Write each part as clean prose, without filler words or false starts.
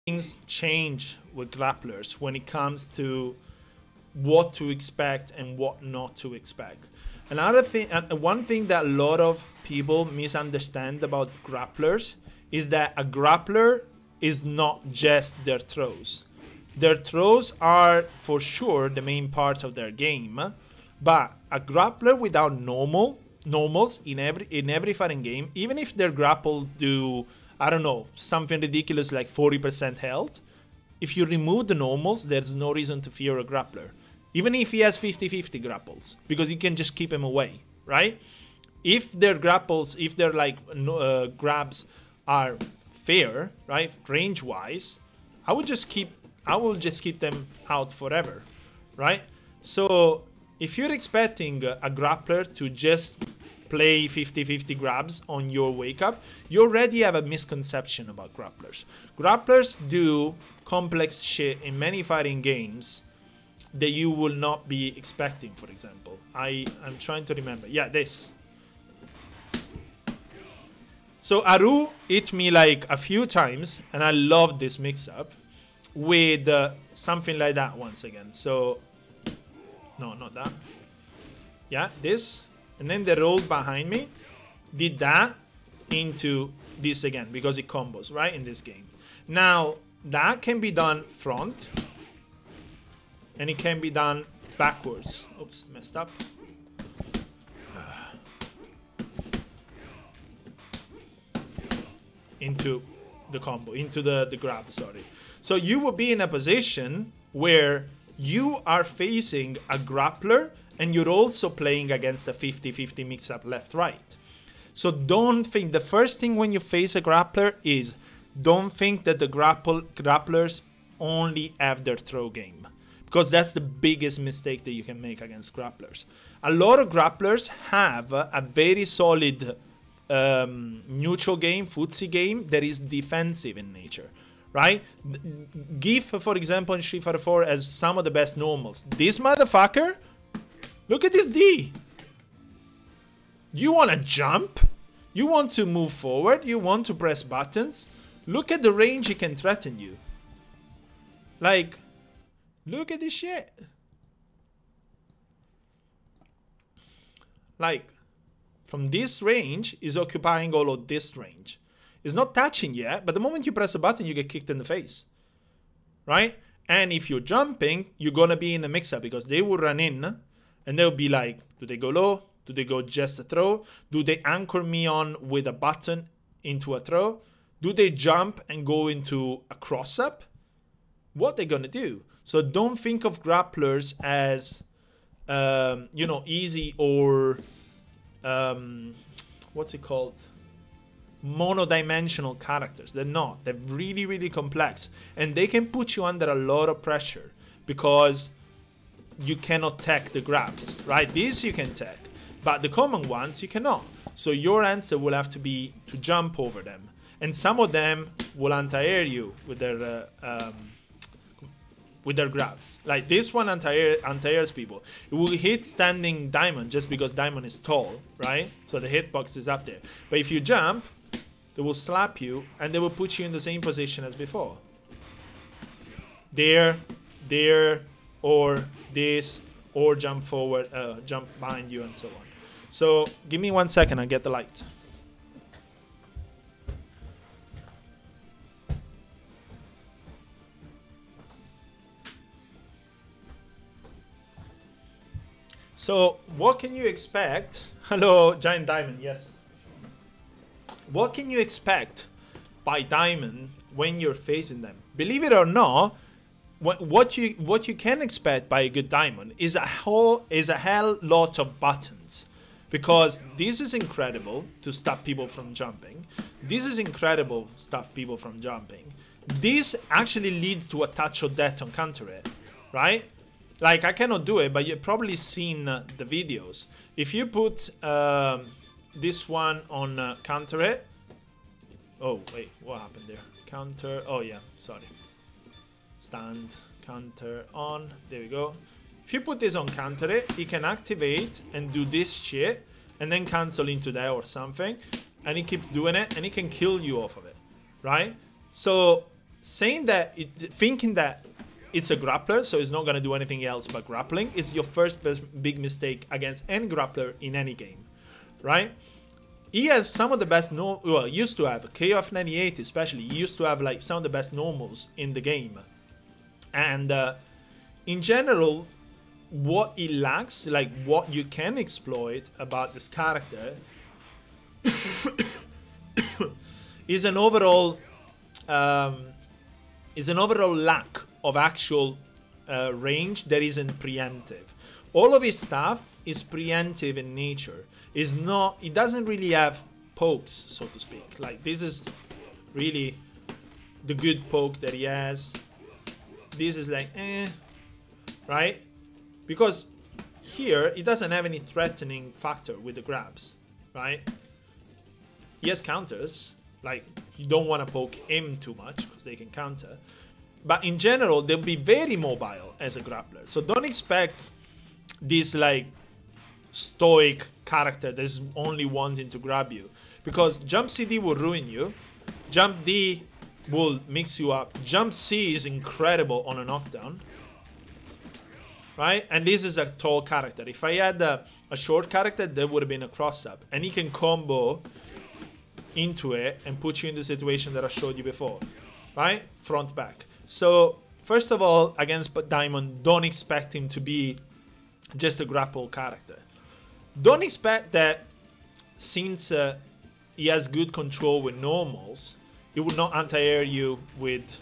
things change with grapplers when it comes to what to expect and what not to expect. Another thing, one thing that a lot of people misunderstand about grapplers is that a grappler is not just their throws. Their throws are for sure the main part of their game, but a grappler without normals in every fighting game, even if their grapple do, I don't know, something ridiculous like 40% health, if you remove the normals, there's no reason to fear a grappler. Even if he has 50-50 grapples, because you can just keep him away, right? If their grapples, if their like grabs are fair, right, range-wise, I will just keep them out forever, right? So if you're expecting a grappler to just play 50-50 grabs on your wake up, you already have a misconception about grapplers. Grapplers do complex shit in many fighting games that you will not be expecting. For example, I'm trying to remember. Yeah, this. So Aru hit me like a few times, and I love this mix-up with something like that once again. So, no, not that. Yeah, this. And then they rolled behind me, did that into this again, because it combos, right, in this game. Now, that can be done front, and it can be done backwards. Oops, messed up. Into the combo, into the grab, sorry. So you will be in a position where you are facing a grappler and you're also playing against a 50-50 mix-up left-right. So don't think, the first thing when you face a grappler is, don't think that the grapplers only have their throw game. Because that's the biggest mistake that you can make against grapplers. A lot of grapplers have a very solid neutral game, footsie game that is defensive in nature, right? GIF, for example, in Street Fighter 4 has some of the best normals. This motherfucker, look at this D. You want to jump? You want to move forward? You want to press buttons? Look at the range he can threaten you. Like, look at this shit. Like, from this range is occupying all of this range. It's not touching yet, but the moment you press a button, you get kicked in the face, right? And if you're jumping, you're gonna be in the mix-up because they will run in and they'll be like, do they go low? Do they go just a throw? Do they anchor me on with a button into a throw? Do they jump and go into a cross-up? What they're gonna do? So don't think of grapplers as, you know, easy or what's it called, monodimensional characters. They're not. They're really, really complex, and they can put you under a lot of pressure because you cannot tech the grabs, right? These you can tech, but the common ones you cannot. So your answer will have to be to jump over them, and some of them will anti-air you with their grabs. Like this one anti-airs people. It will hit standing Daimon just because Daimon is tall, right? So the hitbox is up there. But if you jump, they will slap you and they will put you in the same position as before. There, or this, or jump forward, jump behind you and so on. So give me 1 second, I'll get the light. So what can you expect? Hello, Giant Diamond, yes. What can you expect by Diamond when you're facing them? Believe it or not, what you can expect by a good Diamond is a hell lot of buttons. Because this is incredible to stop people from jumping. This is incredible to stop people from jumping. This actually leads to a touch of death on counter it, right? Like, I cannot do it, but you've probably seen the videos. If you put this one on counter it. Oh, wait, what happened there? Counter, oh yeah, sorry. Stand, counter, on, there we go. If you put this on counter it, he can activate and do this shit, and then cancel into that or something, and he keeps doing it, and he can kill you off of it, right? So, saying that, thinking that it's a grappler, so it's not going to do anything else but grappling, is your first big mistake against any grappler in any game, right? He has some of the best, well, used to have, KOF 98 especially, he used to have like some of the best normals in the game. And in general, what he lacks, like what you can exploit about this character, is an overall lack of actual range that isn't preemptive. All of his stuff is preemptive in nature. Is not, it doesn't really have pokes, so to speak. Like, this is really the good poke that he has. This is like, right? Because here, it doesn't have any threatening factor with the grabs, right? He has counters. Like, you don't want to poke him too much, because they can counter. But in general, they'll be very mobile as a grappler. So don't expect this, like, stoic character that's only wanting to grab you. Because jump CD will ruin you. Jump D will mix you up. Jump C is incredible on a knockdown. Right? And this is a tall character. If I had a short character, there would have been a cross-up. And he can combo into it and put you in the situation that I showed you before. Right? Front, back. So, first of all, against Daimon, don't expect him to be just a grapple character. Don't expect that since he has good control with normals, he would not anti-air you with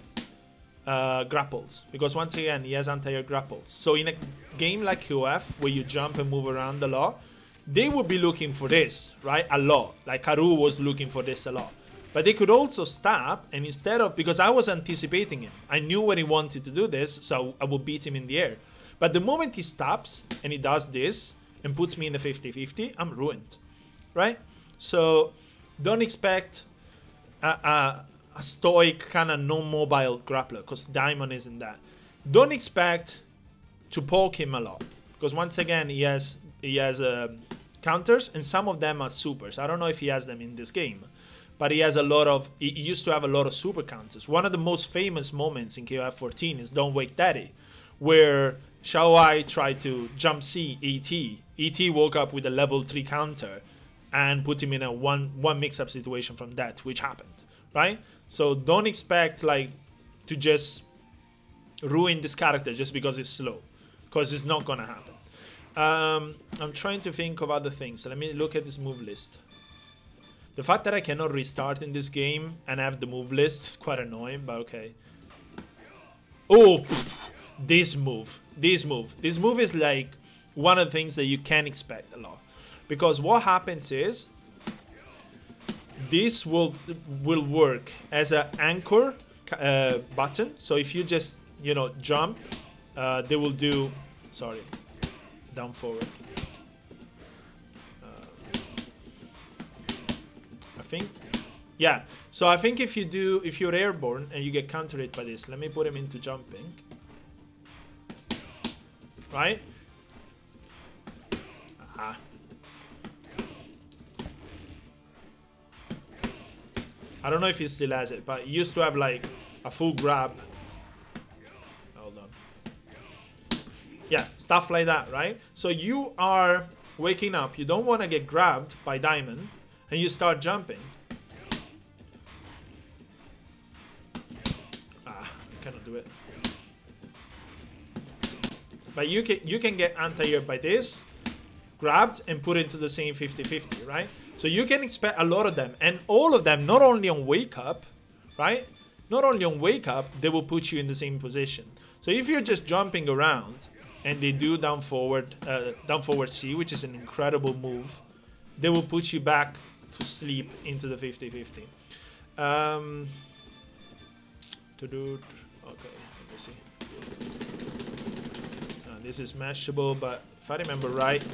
grapples. Because once again, he has anti-air grapples. So in a game like KOF, where you jump and move around a lot, they would be looking for this, right? A lot. Like Haru was looking for this a lot. But they could also stop, and instead of, because I was anticipating him, I knew when he wanted to do this, so I would beat him in the air. But the moment he stops and he does this and puts me in the 50-50, I'm ruined, right? So don't expect a stoic kind of non-mobile grappler, because Daimon isn't that. Don't expect to poke him a lot, because once again he has counters, and some of them are supers. I don't know if he has them in this game, but he has a lot of, he used to have a lot of super counters. One of the most famous moments in KOF 14 is Don't Wake Daddy, where Xiaowai tried to jump C ET. ET woke up with a level 3 counter and put him in a one mix-up situation from that, which happened, right? So don't expect like to just ruin this character just because it's slow, because it's not gonna happen. I'm trying to think of other things. So let me look at this move list. The fact that I cannot restart in this game and have the move list is quite annoying, but okay. Oh, this move is like one of the things that you can expect a lot, because what happens is this will work as an anchor button. So if you just, you know, jump, they will do, sorry, down forward. I think, yeah. So I think if you're airborne and you get countered by this, let me put him into jumping. Right? Ah. I don't know if he still has it, but he used to have like a full grab. Hold on. Yeah, stuff like that, right? So you are waking up, you don't want to get grabbed by Daimon, and you start jumping. Ah, I cannot do it. But you can get anti-air by this, grabbed and put into the same 50-50, right? So you can expect a lot of them, and all of them, not only on wake up, right? Not only on wake up, they will put you in the same position. So if you're just jumping around and they do down forward C, which is an incredible move, they will put you back to sleep into the 50-50. Okay, let me see. This is mashable, but if I remember right,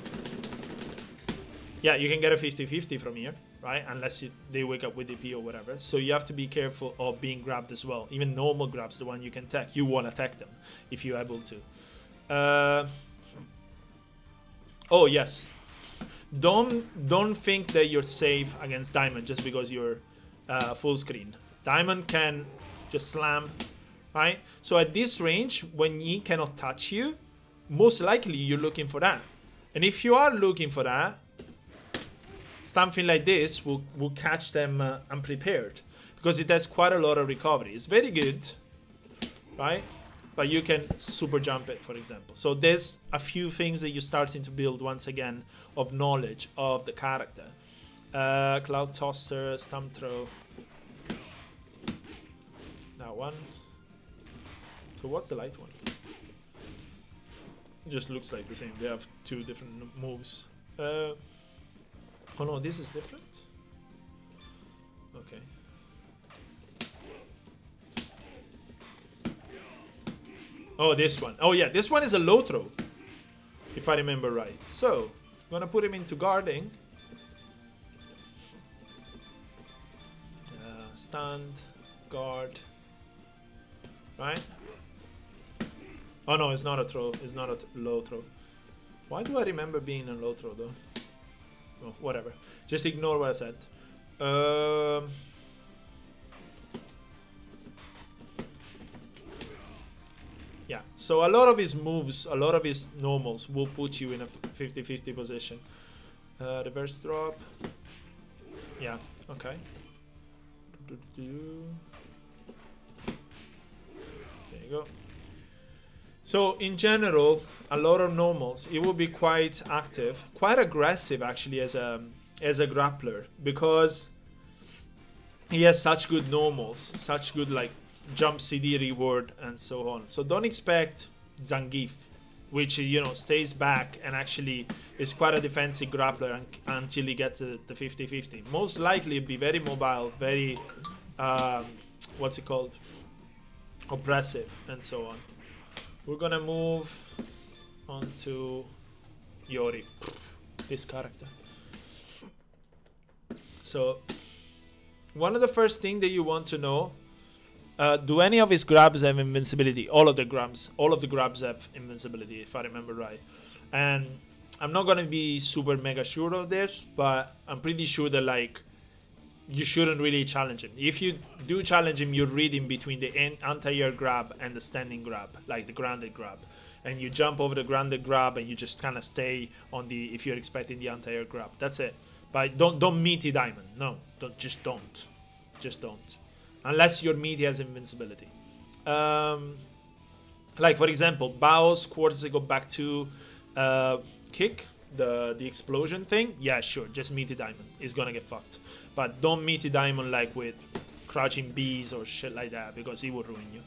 yeah, you can get a 50-50 from here, right? Unless they wake up with DP or whatever. So you have to be careful of being grabbed as well. Even normal grabs, the one you can tech, you want to tech them if you're able to. Oh yes, don't think that you're safe against Daimon just because you're full screen. Daimon can just slam, right? So at this range, when he cannot touch you, most likely you're looking for that. And if you are looking for that, something like this will catch them unprepared, because it has quite a lot of recovery. It's very good, right? But you can super jump it, for example. So there's a few things that you're starting to build once again of knowledge of the character. Cloud Tosser, Stump Throw. That one. So what's the light one? It just looks like the same. They have two different moves. Oh no, this is different? Okay. Oh, this one. Oh yeah, this one is a low throw, if I remember right. So, I'm gonna put him into guarding. Stand, guard, right? Oh no, it's not a throw. It's not a low throw. Why do I remember being a low throw though? Oh, whatever. Just ignore what I said. Yeah, so a lot of his moves, a lot of his normals will put you in a 50-50 position. Reverse drop. Yeah, okay. There you go. So in general, a lot of normals, it will be quite active, quite aggressive actually as a grappler, because he has such good normals, such good like jump CD reward and so on. So don't expect Zangief, which, you know, stays back and actually is quite a defensive grappler until he gets the 50-50. Most likely be very mobile, very what's it called, oppressive and so on. We're gonna move on to Yori, this character. So one of the first things that you want to know, do any of his grabs have invincibility? All of the grabs have invincibility, if I remember right. And I'm not gonna be super mega sure of this, but I'm pretty sure that like you shouldn't really challenge him. If you do challenge him, you're reading between the anti-air grab and the standing grab, like the grounded grab, and you jump over the grounded grab and you just kind of stay on the, if you're expecting the anti-air grab. That's it. But don't meaty diamond. No, just don't. Unless your meaty has invincibility. Like for example, Bao's quarters go back to kick, the explosion thing. Yeah, sure, just meaty diamond is gonna get fucked. But don't meaty diamond like with crouching bees or shit like that, because he will ruin you.